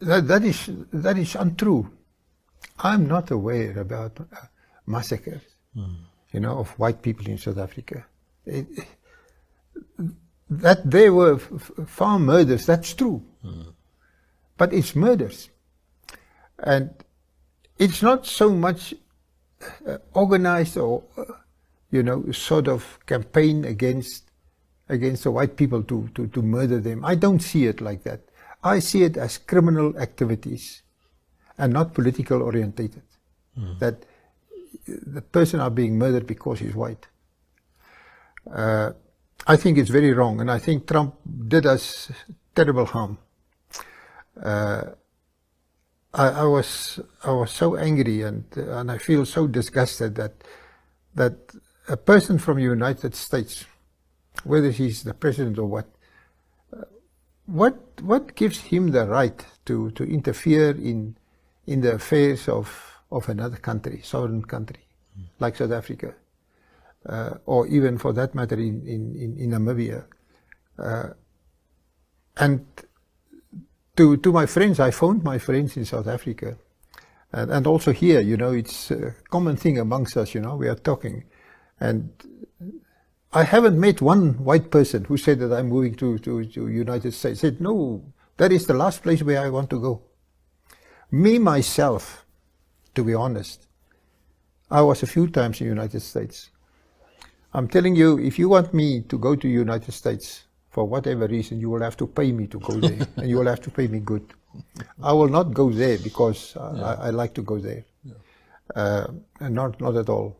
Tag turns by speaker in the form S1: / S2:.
S1: that is untrue. I'm not aware about massacres, of white people in South Africa. That there were farm murders, that's true. But it's murders. And it's not so much organized or, sort of campaign against the white people to murder them. I don't see it like that. I see it as criminal activities and not political orientated. That the person are being murdered because he's white. I think it's very wrong, and I think Trump did us terrible harm. I was so angry and I feel so disgusted that a person from the United States, whether he's the president or what gives him the right to interfere in the affairs of another country, sovereign country, like South Africa, or even for that matter in Namibia. And to my friends, I phoned my friends in South Africa, and also here, it's a common thing amongst us, we are talking. And I haven't met one white person who said that I'm moving to United States. Said, no, that is the last place where I want to go. Me, myself, to be honest, I was a few times in the United States. I'm telling you, if you want me to go to the United States, for whatever reason, you will have to pay me to go there, and you will have to pay me good. I will not go there because I like to go there. And not at all.